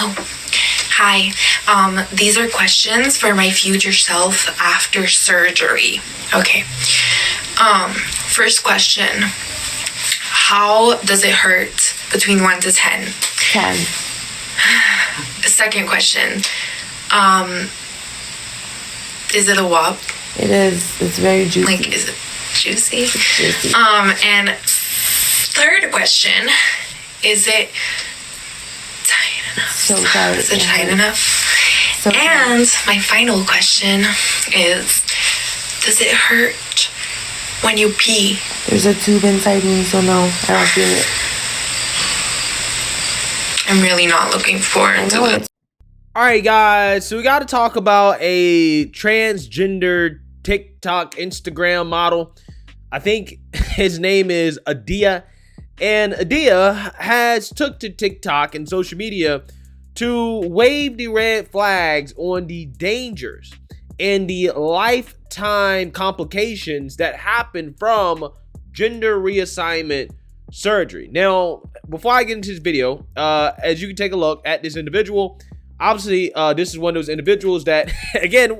Oh, hi. These are questions for my future self after surgery. Okay. First question. How does it hurt between 1 to 10? 10. Second question. Is it a wop? It is. It's very juicy. Like, is it juicy? It's juicy. And third question. Is it tight enough? So tight. Is it tight enough? So And my final question is, does it hurt when you pee? There's a tube inside me, so no, I don't feel it. I'm really not looking forward to it. All right, guys, so we got to talk about a transgender TikTok Instagram model. I think his name is Adia, and Adia has took to TikTok and social media to wave the red flags on the dangers and the lifetime complications that happen from gender reassignment surgery. Now, before I get into this video, as you can take a look at this individual, obviously, this is one of those individuals that, again,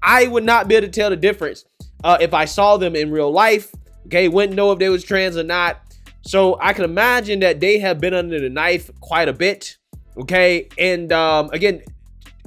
I would not be able to tell the difference if I saw them in real life. Okay, wouldn't know if they was trans or not. So I can imagine that they have been under the knife quite a bit. Okay, and again,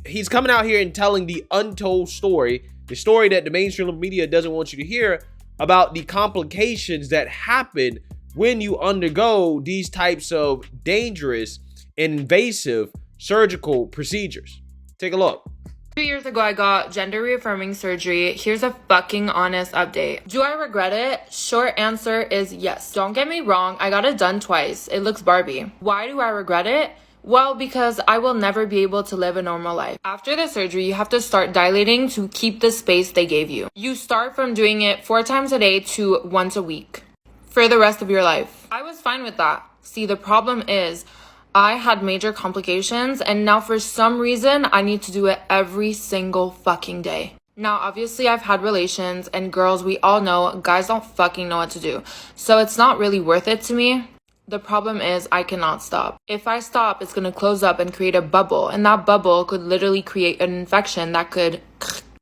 he's coming out here and telling the untold story, the story that the mainstream media doesn't want you to hear about the complications that happen when you undergo these types of dangerous and invasive surgical procedures. Take a look. 2 years ago, I got gender reaffirming surgery. Here's a fucking honest update. Do I regret it? Short answer is yes. Don't get me wrong, I got it done twice. It looks Barbie. Why do I regret it? Well, because I will never be able to live a normal life. After the surgery, you have to start dilating to keep the space they gave you. You start from doing it 4 times a day to once a week for the rest of your life. I was fine with that. See, the problem is I had major complications, and now for some reason, I need to do it every single fucking day. Now, obviously, I've had relations, and girls, we all know, guys don't fucking know what to do. So it's not really worth it to me. The problem is I cannot stop. If I stop, it's gonna close up and create a bubble, and that bubble could literally create an infection that could...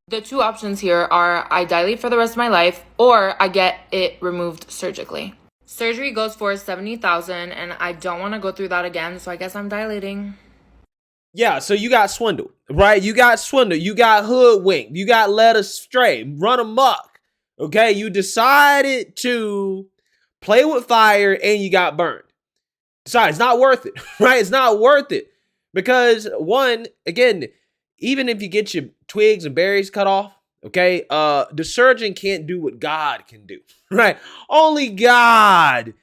The two options here are I dilate for the rest of my life, or I get it removed surgically. Surgery goes for $70,000, and I don't want to go through that again, so I guess I'm dilating. Yeah, so you got swindled, right? You got swindled. You got hoodwinked. You got led astray, run amok. Okay, you decided to play with fire and you got burned. Sorry, it's not worth it, right? It's not worth it because one, again, even if you get your twigs and berries cut off, okay, the surgeon can't do what God can do, right? Only God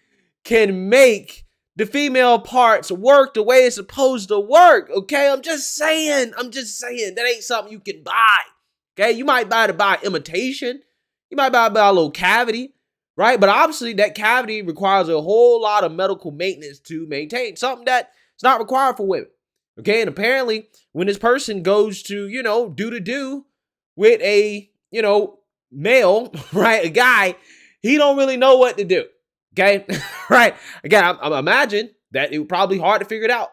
can make the female parts work the way it's supposed to work, okay? I'm just saying, that ain't something you can buy, okay? You might buy imitation, you might buy a little cavity, right? But obviously that cavity requires a whole lot of medical maintenance to maintain, something that's not required for women, okay? And apparently when this person goes to, do with a, male, right, a guy, he don't really know what to do, okay? Right? Again, I imagine that it would probably hard to figure it out,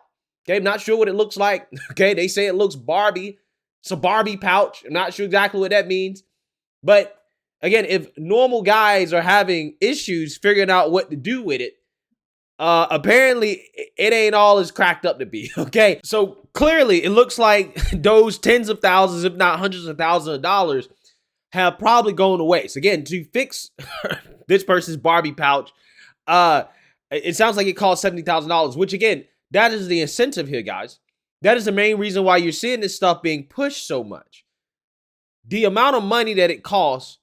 okay? I'm not sure what it looks like, okay? They say it looks Barbie. It's a Barbie pouch. I'm not sure exactly what that means. But again, if normal guys are having issues figuring out what to do with it, apparently it ain't all as cracked up to be, okay? So clearly it looks like those tens of thousands, if not hundreds of thousands of dollars have probably gone to waste. Again, to fix this person's Barbie pouch, it sounds like it cost $70,000, which again, that is the incentive here, guys. That is the main reason why you're seeing this stuff being pushed so much. The amount of money that it costs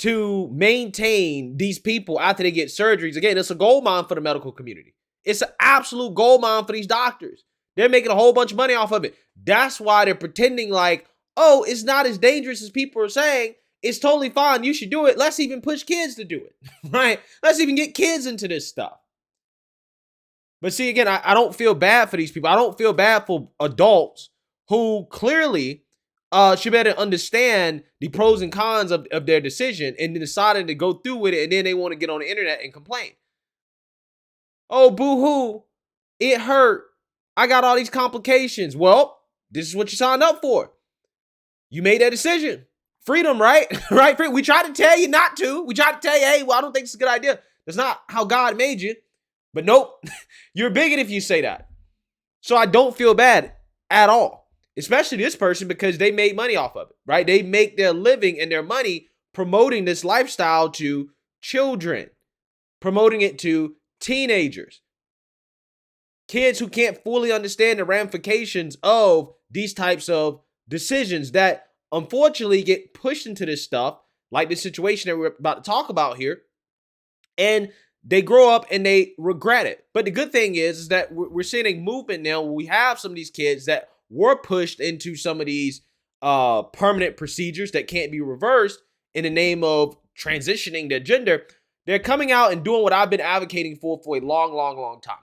to maintain these people after they get surgeries, again, it's a gold mine for the medical community. It's an absolute gold mine for these doctors. They're making a whole bunch of money off of it. That's why they're pretending like, oh, it's not as dangerous as people are saying. It's totally fine. You should do it. Let's even push kids to do it, right? Let's even get kids into this stuff. But see, again, I don't feel bad for these people. I don't feel bad for adults who clearly should better understand the pros and cons of their decision and decided to go through with it, and then they want to get on the internet and complain. Oh, boo-hoo. It hurt. I got all these complications. Well, this is what you signed up for. You made that decision. Freedom, right? Right? We tried to tell you not to. We tried to tell you, hey, well, I don't think it's a good idea. That's not how God made you. But nope, you're a bigot if you say that. So I don't feel bad at all, especially this person, because they made money off of it, right? They make their living and their money promoting this lifestyle to children, promoting it to teenagers, kids who can't fully understand the ramifications of these types of decisions that unfortunately get pushed into this stuff, like the situation that we're about to talk about here, and they grow up and they regret it. But the good thing is that we're seeing a movement now where we have some of these kids that were pushed into some of these permanent procedures that can't be reversed in the name of transitioning their gender. They're coming out and doing what I've been advocating for a long time,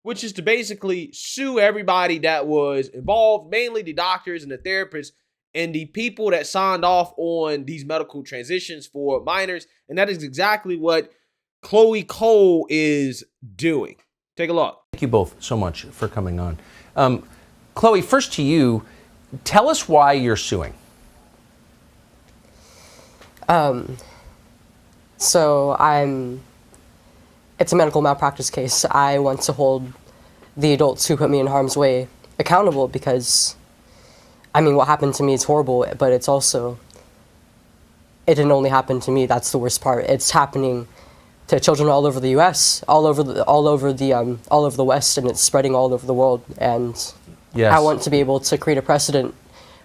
which is to basically sue everybody that was involved, mainly the doctors and the therapists and the people that signed off on these medical transitions for minors. And that is exactly what Chloe Cole is doing. Take a look. Thank you both so much for coming on. Chloe, first to you, tell us why you're suing. It's a medical malpractice case. I want to hold the adults who put me in harm's way accountable because, what happened to me is horrible, but it didn't only happen to me. That's the worst part. It's happening to children all over the U.S., all over the West, and it's spreading all over the world. And yes. I want to be able to create a precedent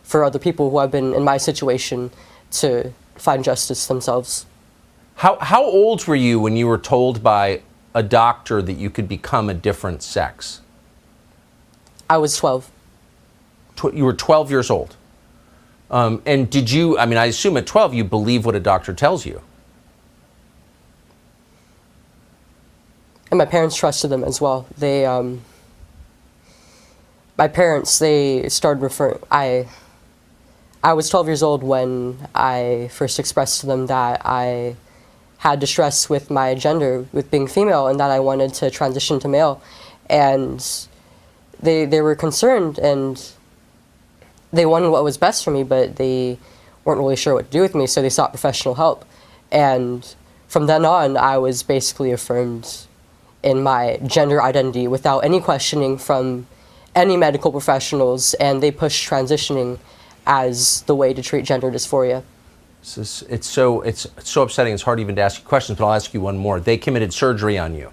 for other people who have been in my situation to find justice themselves. How old were you when you were told by a doctor that you could become a different sex? I was 12. You were 12 years old. And did you, I assume at 12 you believe what a doctor tells you. And my parents trusted them as well. My parents, they started referring, I was 12 years old when I first expressed to them that I had distress with my gender, with being female, and that I wanted to transition to male. And they were concerned, and they wanted what was best for me, but they weren't really sure what to do with me, so they sought professional help. And from then on, I was basically affirmed in my gender identity without any questioning from any medical professionals, and they pushed transitioning as the way to treat gender dysphoria. It's so upsetting, it's hard even to ask you questions, but I'll ask you one more. They committed surgery on you.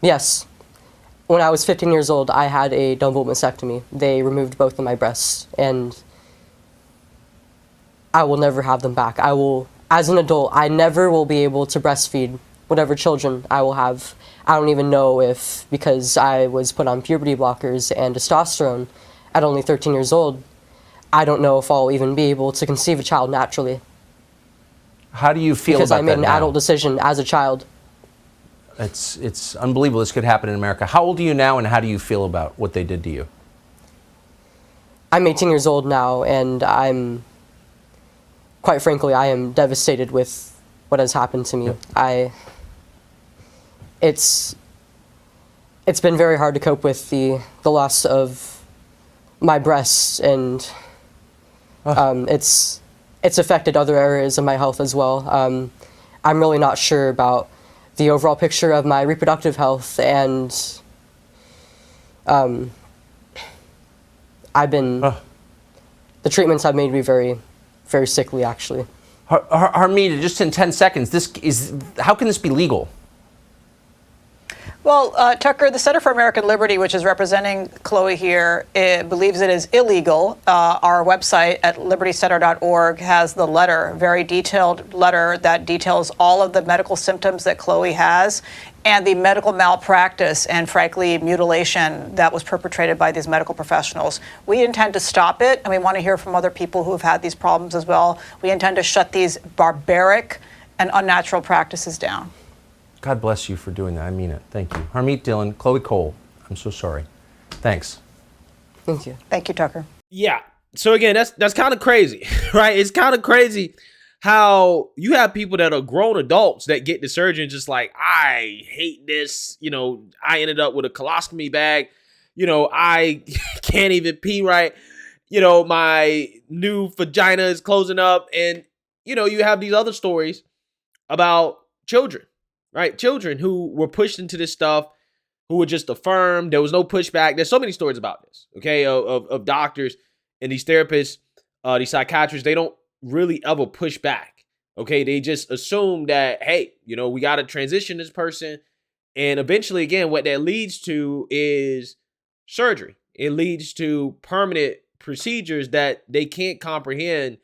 Yes. When I was 15 years old, I had a double mastectomy. They removed both of my breasts, and I will never have them back. As an adult, I never will be able to breastfeed whatever children I will have. I don't even know if, because I was put on puberty blockers and testosterone at only 13 years old, I don't know if I'll even be able to conceive a child naturally. How do you feel about that now? Because I made an adult decision as a child. It's unbelievable this could happen in America. How old are you now, and how do you feel about what they did to you? I'm 18 years old now, and quite frankly, I am devastated with what has happened to me. Yep. It's been very hard to cope with the loss of my breasts, and it's affected other areas of my health as well. I'm really not sure about the overall picture of my reproductive health, and the treatments have made me very, very sickly, actually. Harmeet, just in 10 seconds, how can this be legal? Well, Tucker, the Center for American Liberty, which is representing Chloe here, believes it is illegal. Our website at libertycenter.org has the letter, very detailed letter that details all of the medical symptoms that Chloe has and the medical malpractice and, frankly, mutilation that was perpetrated by these medical professionals. We intend to stop it, and we want to hear from other people who have had these problems as well. We intend to shut these barbaric and unnatural practices down. God bless you for doing that. I mean it. Thank you. Harmeet Dillon, Chloe Cole, I'm so sorry. Thanks. Thank you. Thank you, Tucker. Yeah. So again, that's kind of crazy, right? It's kind of crazy how you have people that are grown adults that get the surgery and just like, I hate this. I ended up with a colostomy bag. I can't even pee right. My new vagina is closing up. And, you have these other stories about children, right? Children who were pushed into this stuff, who were just affirmed. There was no pushback. There's so many stories about this, okay, of doctors and these therapists, these psychiatrists. They don't really ever push back, okay? They just assume that, hey, we got to transition this person. And eventually, again, what that leads to is surgery. It leads to permanent procedures that they can't comprehend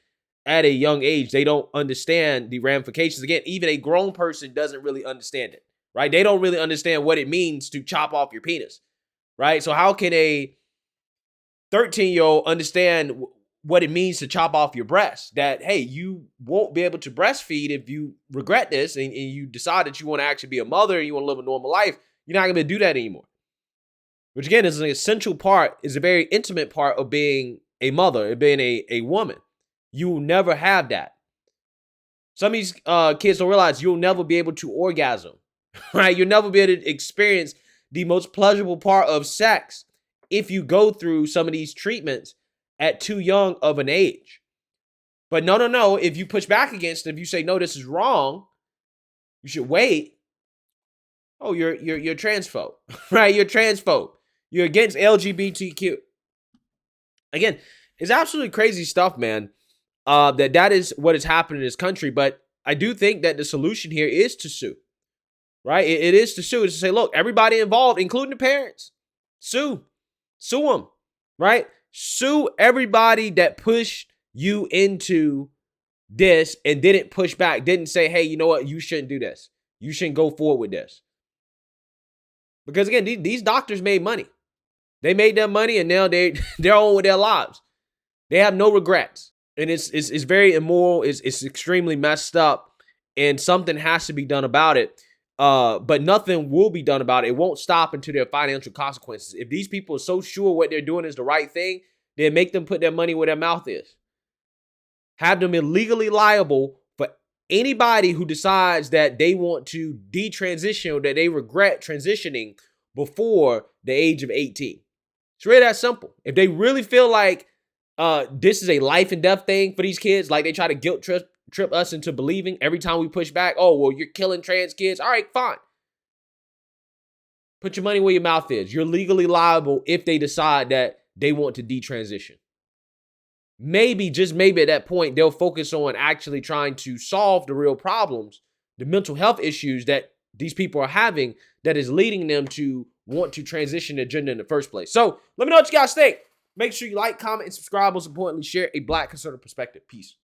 at a young age. They don't understand the ramifications. Again, even a grown person doesn't really understand it, right? They don't really understand what it means to chop off your penis, right? So how can a 13-year-old understand what it means to chop off your breast? That, hey, you won't be able to breastfeed if you regret this and you decide that you want to actually be a mother and you want to live a normal life. You're not going to do that anymore. Which, again, is an essential part, is a very intimate part of being a mother, of being a woman. You will never have that. Some of these kids don't realize you'll never be able to orgasm, right? You'll never be able to experience the most pleasurable part of sex if you go through some of these treatments at too young of an age. But no. If you push back against it, if you say, no, this is wrong, you should wait. Oh, you're transphobe, right? You're transphobe. You're against LGBTQ. Again, it's absolutely crazy stuff, man. That is what has happened in this country. But I do think that the solution here is to sue, right? It is to sue. It's to say, look, everybody involved, including the parents, sue them, right? Sue everybody that pushed you into this and didn't push back, didn't say, hey, you know what? You shouldn't do this. You shouldn't go forward with this. Because again, these doctors made money. They made their money and now they're on with their lives. They have no regrets. And it's very immoral. It's extremely messed up. And something has to be done about it. But nothing will be done about it. It won't stop until there are financial consequences. If these people are so sure what they're doing is the right thing, then make them put their money where their mouth is. Have them illegally liable for anybody who decides that they want to detransition or that they regret transitioning before the age of 18. It's really that simple. If they really feel like this is a life and death thing for these kids, like they try to guilt trip us into believing every time we push back, oh, well, you're killing trans kids. All right, fine. Put your money where your mouth is. You're legally liable if they decide that they want to detransition. Maybe, just maybe at that point, they'll focus on actually trying to solve the real problems, the mental health issues that these people are having that is leading them to want to transition their gender in the first place. So let me know what you guys think. Make sure you like, comment, and subscribe. Most importantly, share a Black conservative perspective. Peace.